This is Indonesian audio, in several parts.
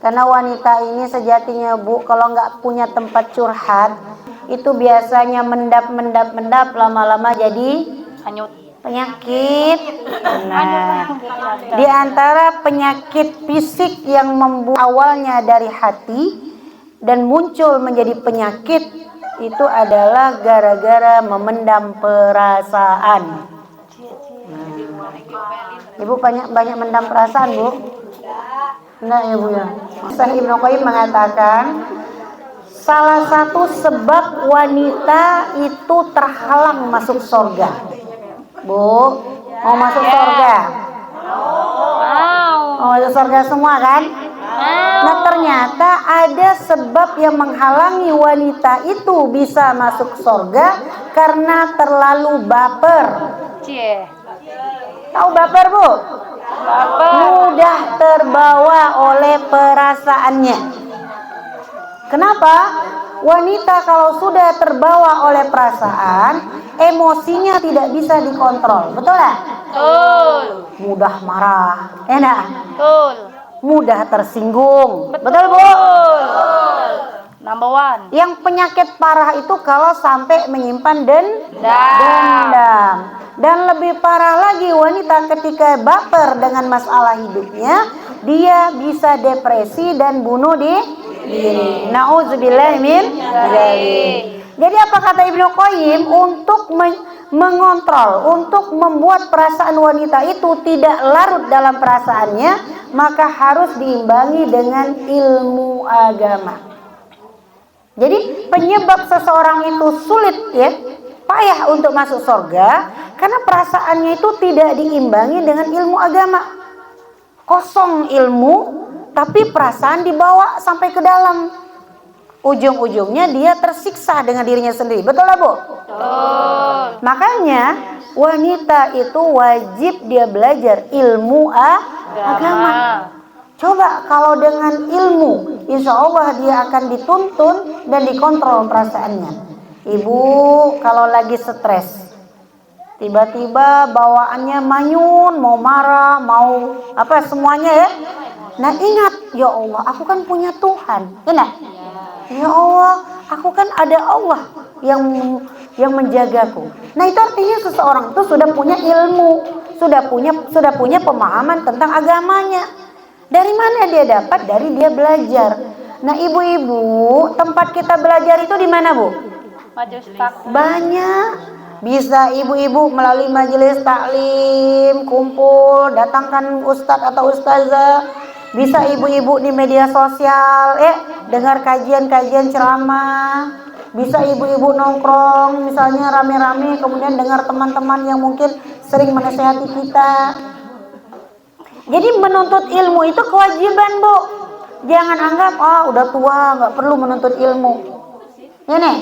Karena wanita ini sejatinya Bu, kalau nggak punya tempat curhat, itu biasanya mendap, lama-lama jadi Hanyut. penyakit. Nah, di antara penyakit fisik yang membuat awalnya dari hati dan muncul menjadi penyakit, itu adalah gara-gara memendam perasaan. Ibu banyak mendam perasaan, Bu? Enggak ya, Bu ya. Ibnu Qayyim mengatakan salah satu sebab wanita itu terhalang masuk surga. Bu, mau masuk surga? Mau masuk surga semua kan? Nah, ternyata ada sebab yang menghalangi wanita itu bisa masuk surga karena terlalu baper. Tahu baper, Bu? Mudah terbawa oleh perasaannya. Kenapa? Wanita kalau sudah terbawa oleh perasaan, emosinya tidak bisa dikontrol. Betul nggak? Betul. Mudah marah, enak. Betul. Mudah tersinggung. Betul, Bu? Number one. Yang penyakit parah itu kalau sampai menyimpan dendam. Dan lebih parah lagi, wanita ketika baper dengan masalah hidupnya, dia bisa depresi dan bunuh diri. Nauzubillah min dzalik. Jadi apa kata Ibnu Qayyim? Untuk mengontrol, untuk membuat perasaan wanita itu tidak larut dalam perasaannya, maka harus diimbangi dengan ilmu agama. Jadi penyebab seseorang itu sulit ya, payah untuk masuk surga karena perasaannya itu tidak diimbangi dengan ilmu agama. Kosong ilmu, tapi perasaan dibawa sampai ke dalam. Ujung-ujungnya dia tersiksa dengan dirinya sendiri. Betul lah, Bu? Betul. Makanya wanita itu wajib dia belajar ilmu agama. Coba kalau dengan ilmu, insya Allah dia akan dituntun dan dikontrol perasaannya. Ibu kalau lagi stres, tiba-tiba bawaannya manyun, mau marah, mau apa semuanya ya. Nah ingat, ya Allah, aku kan punya Tuhan, enak. Ya Allah, aku kan ada Allah yang menjagaku. Nah itu artinya seseorang itu sudah punya ilmu, sudah punya pemahaman tentang agamanya. Dari mana dia dapat? Dari dia belajar. Nah ibu-ibu, tempat kita belajar itu di mana, Bu? Majelis taklim. Banyak. Bisa ibu-ibu melalui majelis taklim, kumpul, datangkan ustadz atau ustazah. Bisa ibu-ibu di media sosial, dengar kajian-kajian ceramah. Bisa ibu-ibu nongkrong, misalnya rame-rame, kemudian dengar teman-teman yang mungkin sering menasehati kita. Jadi menuntut ilmu itu kewajiban, Bu. Jangan anggap udah tua nggak perlu menuntut ilmu. Ya nih.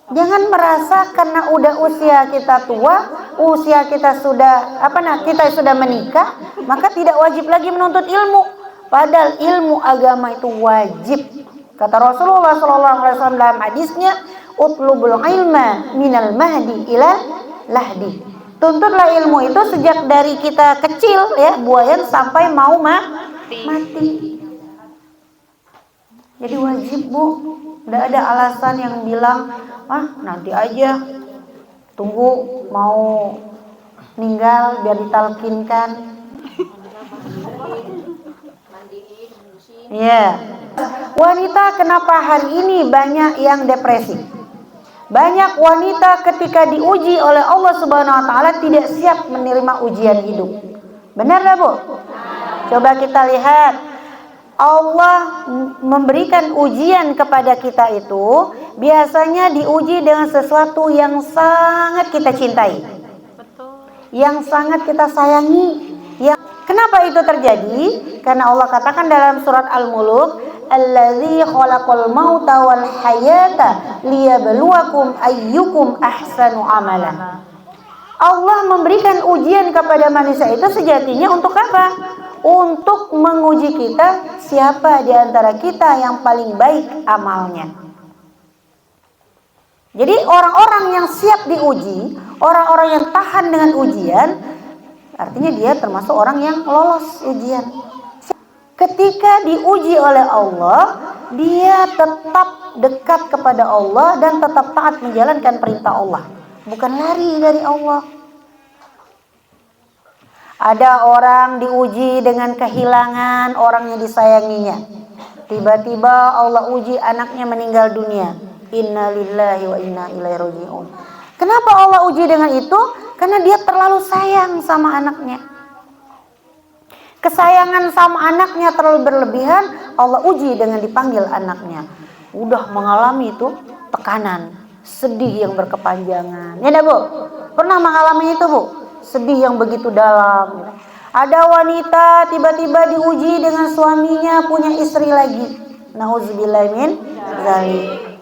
Jangan merasa karena udah usia kita tua, usia kita sudah kita sudah menikah, maka tidak wajib lagi menuntut ilmu. Padahal ilmu agama itu wajib. Kata Rasulullah SAW dalam hadisnya, "Utlubul ilma minal mahdi ila lahdi." Tuntutlah ilmu itu sejak dari kita kecil ya, buayan sampai mau mati. Jadi wajib, Bu. Tidak ada alasan yang bilang, nanti aja, tunggu mau meninggal biar ditalkinkan. Ya. Wanita kenapa hari ini banyak yang depresi? Banyak wanita ketika diuji oleh Allah Subhanahu wa taala tidak siap menerima ujian hidup. Benar enggak, Bu? Coba kita lihat. Allah memberikan ujian kepada kita itu biasanya diuji dengan sesuatu yang sangat kita cintai. Yang sangat kita sayangi. Kenapa itu terjadi? Karena Allah katakan dalam surat Al-Mulk, "Allazi khalaqal mauta wal hayata liyabluwakum ayyukum ahsanu amala." Allah memberikan ujian kepada manusia itu sejatinya untuk apa? Untuk menguji kita siapa di antara kita yang paling baik amalnya. Jadi orang-orang yang siap diuji, orang-orang yang tahan dengan ujian, artinya dia termasuk orang yang lolos ujian. Ketika diuji oleh Allah, dia tetap dekat kepada Allah dan tetap taat menjalankan perintah Allah, bukan lari dari Allah. Ada orang diuji dengan kehilangan orang yang disayanginya. Tiba-tiba Allah uji anaknya meninggal dunia. Inna lillahi wa inna ilaihi raji'un. Kenapa Allah uji dengan itu? Karena dia terlalu sayang sama anaknya. Kesayangan sama anaknya terlalu berlebihan, Allah uji dengan dipanggil anaknya. Udah mengalami itu tekanan, sedih yang berkepanjangan. Ya dah Bu? Pernah mengalami itu Bu? Sedih yang begitu dalam. Ada wanita tiba-tiba diuji dengan suaminya punya istri lagi. Nauzubillah min dzalik.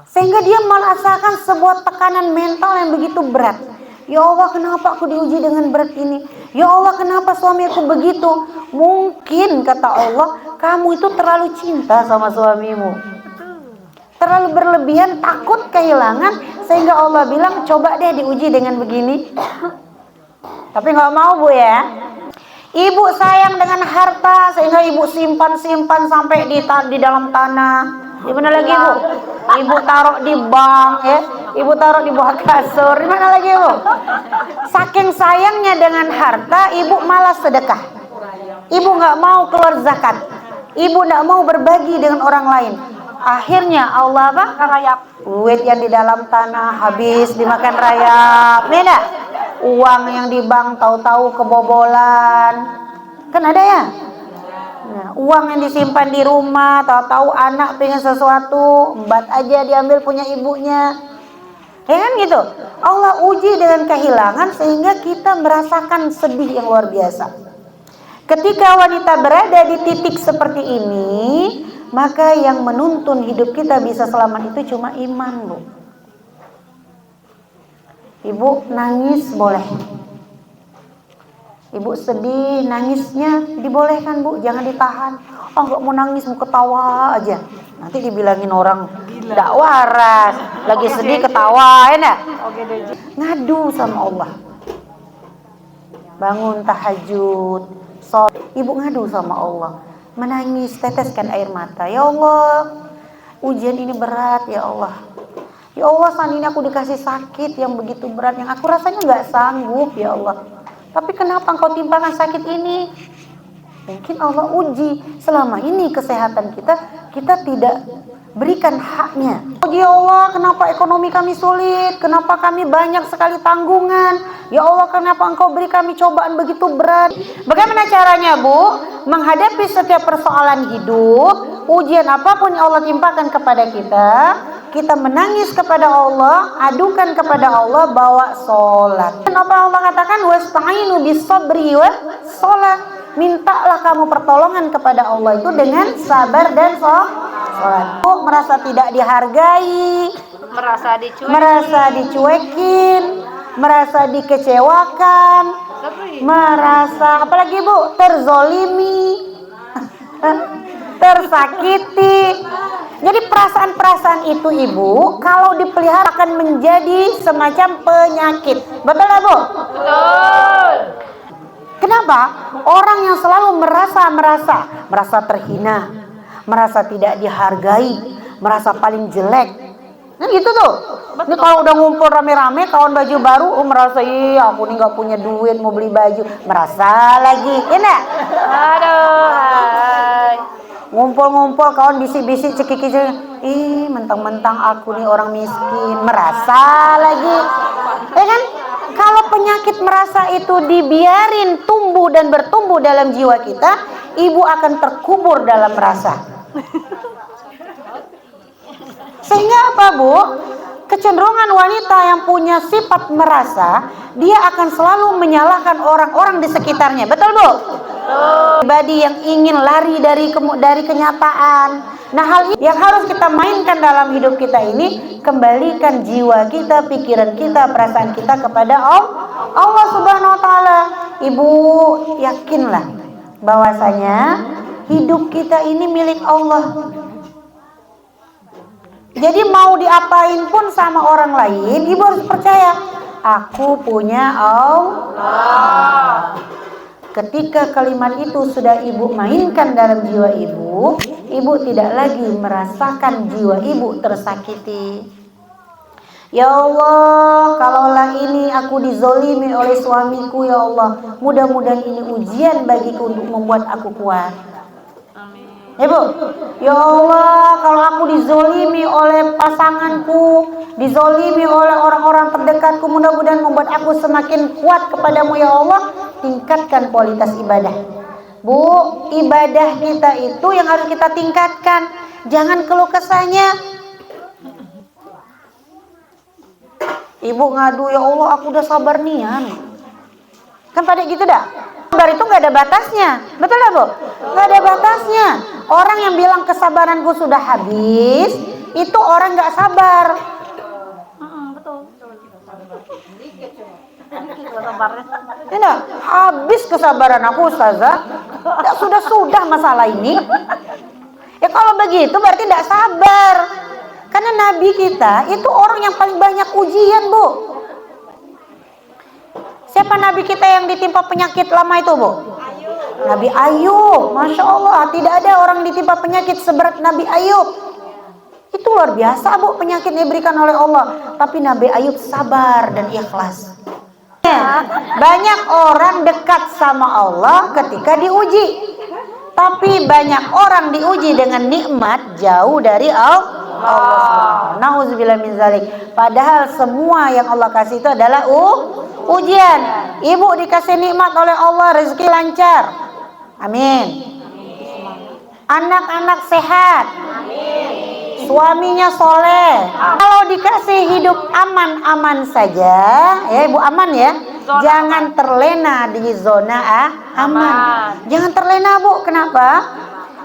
Sehingga dia merasakan sebuah tekanan mental yang begitu berat. Ya Allah, kenapa aku diuji dengan berat ini? Ya Allah, kenapa suami aku begitu? Mungkin kata Allah, kamu itu terlalu cinta sama suamimu. Terlalu berlebihan, takut kehilangan, sehingga Allah bilang coba deh diuji dengan begini. Tapi nggak mau Bu ya. Ibu sayang dengan harta sehingga ibu simpan sampai di dalam tanah. Di mana lagi Bu? Ibu taruh di bank ya. Ibu taruh di bawah kasur. Di mana lagi Bu? Saking sayangnya dengan harta, ibu malas sedekah. Ibu nggak mau keluar zakat. Ibu nggak mau berbagi dengan orang lain. Akhirnya Allah apa? Rayap. Duit yang di dalam tanah habis dimakan rayap. Beda. Uang yang di bank tahu-tahu kebobolan. Kan ada ya? Nah, uang yang disimpan di rumah, tahu-tahu anak pengen sesuatu, embat aja diambil punya ibunya. Ya kan gitu. Allah uji dengan kehilangan sehingga kita merasakan sedih yang luar biasa. Ketika wanita berada di titik seperti ini, maka yang menuntun hidup kita bisa selamat itu cuma iman, Bu. Ibu nangis boleh. Ibu sedih, nangisnya dibolehkan Bu, jangan ditahan. Oh nggak mau nangis, mau ketawa aja. Nanti dibilangin orang tidak waras, lagi sedih ketawa, enak. Ngadu sama Allah. Bangun tahajud, sholat, ibu ngadu sama Allah. Menangis, teteskan air mata. Ya Allah, ujian ini berat ya Allah. Ya Allah, saat ini aku dikasih sakit yang begitu berat, yang aku rasanya nggak sanggup ya Allah. Tapi kenapa engkau timpakan sakit ini? Mungkin Allah uji selama ini kesehatan kita tidak berikan haknya. Ya Allah, kenapa ekonomi kami sulit? Kenapa kami banyak sekali tanggungan? Ya Allah, kenapa engkau beri kami cobaan begitu berat? Bagaimana caranya Bu? Menghadapi setiap persoalan hidup, ujian apapun yang Allah timpakan kepada kita menangis kepada Allah, adukan kepada Allah, bawa sholat. Dan apa Allah katakan? Wasta'inu bis-sabri wa sholat. Mintalah kamu pertolongan kepada Allah itu dengan sabar dan sholat. Merasa tidak dihargai, merasa dicuekin, merasa dikecewakan, merasa apalagi Bu? Terzolimi, tersakiti. Jadi perasaan-perasaan itu Ibu kalau dipelihara akan menjadi semacam penyakit. Betul nggak Bu? Betul. Kenapa? Orang yang selalu merasa terhina, merasa tidak dihargai, merasa paling jelek. Nah gitu tuh. Ini kalau udah ngumpul rame-rame kawan baju baru, merasa iya aku nih nggak punya duit mau beli baju, merasa lagi, ya aduh. Ngumpul-ngumpul kawan bisik-bisik cekik-cekik, ih mentang-mentang aku nih orang miskin, merasa lagi. Ya kan? Kalau penyakit merasa itu dibiarin tumbuh dan bertumbuh dalam jiwa kita, ibu akan terkubur dalam rasa. Sehingga apa Bu? Kecenderungan wanita yang punya sifat merasa, dia akan selalu menyalahkan orang-orang di sekitarnya. Betul Bu? Pribadi yang ingin lari dari kenyataan. Nah hal ini yang harus kita mainkan dalam hidup kita ini, kembalikan jiwa kita, pikiran kita, perasaan kita kepada Allah Subhanahu Wa Taala. Ibu yakinlah bahwasanya hidup kita ini milik Allah. Jadi mau diapain pun sama orang lain, ibu harus percaya aku punya Allah. Ketika kalimat itu sudah ibu mainkan dalam jiwa ibu, ibu tidak lagi merasakan jiwa ibu tersakiti. Ya Allah, kalaulah ini aku dizolimi oleh suamiku, ya Allah, mudah-mudahan ini ujian bagiku untuk membuat aku kuat. Ibu, ya Allah, kalau aku dizolimi oleh pasanganku, dizolimi oleh orang-orang terdekatku, mudah-mudahan membuat aku semakin kuat kepadamu, ya Allah. Tingkatkan kualitas ibadah. Bu, ibadah kita itu yang harus kita tingkatkan. Jangan keluh kesahnya. Ibu ngadu, ya Allah aku udah sabar nian. Kan pada gitu dah. Sabar itu gak ada batasnya. Betul gak Bu? Gak ada batasnya. Orang yang bilang kesabaranku sudah habis, itu orang gak sabar. Betul. Tidak, habis kesabaran aku Ustazah. Sudah masalah ini. Ya kalau begitu berarti tidak sabar. Karena Nabi kita itu orang yang paling banyak ujian, Bu. Siapa Nabi kita yang ditimpa penyakit lama itu, Bu? Nabi Ayub. Masya Allah, tidak ada orang ditimpa penyakit seberat Nabi Ayub. Itu luar biasa, Bu, penyakit yang diberikan oleh Allah. Tapi Nabi Ayub sabar dan ikhlas. Banyak orang dekat sama Allah ketika diuji. Tapi banyak orang diuji dengan nikmat jauh dari Allah. Nauzubillah min zalik. Padahal semua yang Allah kasih itu adalah ujian. Ibu dikasih nikmat oleh Allah, rezeki lancar. Amin. Anak-anak sehat. Suaminya soleh. Kalau dikasih hidup aman-aman saja, ya Ibu, aman ya. Jangan terlena di zona aman. Jangan terlena, Bu. Kenapa?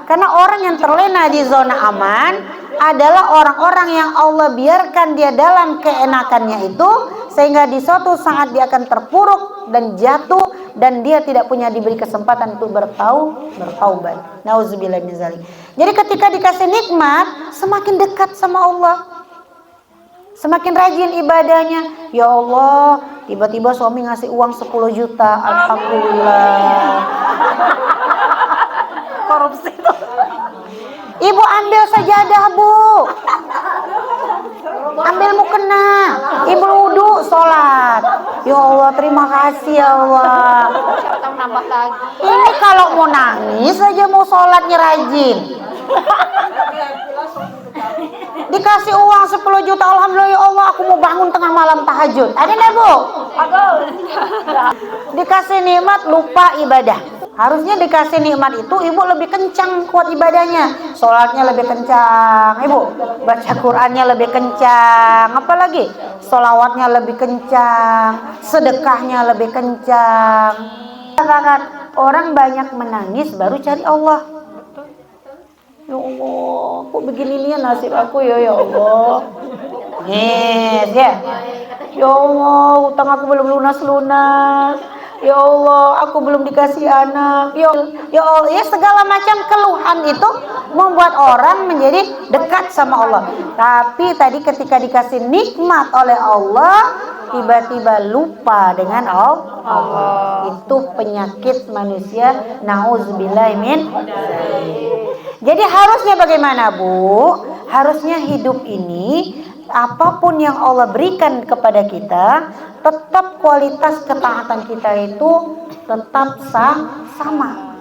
Karena orang yang terlena di zona aman adalah orang-orang yang Allah biarkan dia dalam keenakannya itu, sehingga di suatu saat dia akan terpuruk dan jatuh, dan dia tidak punya diberi kesempatan untuk bertaubat. Nauzubillah min zalik. Jadi ketika dikasih nikmat, semakin dekat sama Allah, semakin rajin ibadahnya. Ya Allah, tiba-tiba suami ngasih uang 10 juta. Alhamdulillah. Korupsi itu. Ibu ambil sajadah, Bu. Ambil mukena. Ibu wudu, sholat. Ya Allah, terima kasih ya Allah. Ini kalau mau nangis saja, mau sholatnya rajin. Dikasih uang 10 juta, alhamdulillah ya Allah, aku mau bangun tengah malam tahajud. Ada enggak, Bu? Dikasih nikmat lupa ibadah. Harusnya dikasih nikmat itu ibu lebih kencang kuat ibadahnya, sholatnya lebih kencang, ibu baca Qurannya lebih kencang, apalagi sholawatnya lebih kencang, sedekahnya lebih kencang. Katakan orang banyak menangis baru cari Allah. Ya Allah, kok begini nih nasib aku ya Allah. Yes, ya. Ya Allah, utang aku belum lunas-lunas. Ya Allah, aku belum dikasih anak. Ya Allah, ya segala macam keluhan itu membuat orang menjadi dekat sama Allah. Tapi tadi ketika dikasih nikmat oleh Allah, tiba-tiba lupa dengan Allah. Itu penyakit manusia. Nauzubillah min. Jadi harusnya bagaimana, Bu? Harusnya hidup ini, apapun yang Allah berikan kepada kita, tetap kualitas ketaatan kita itu tetap sama.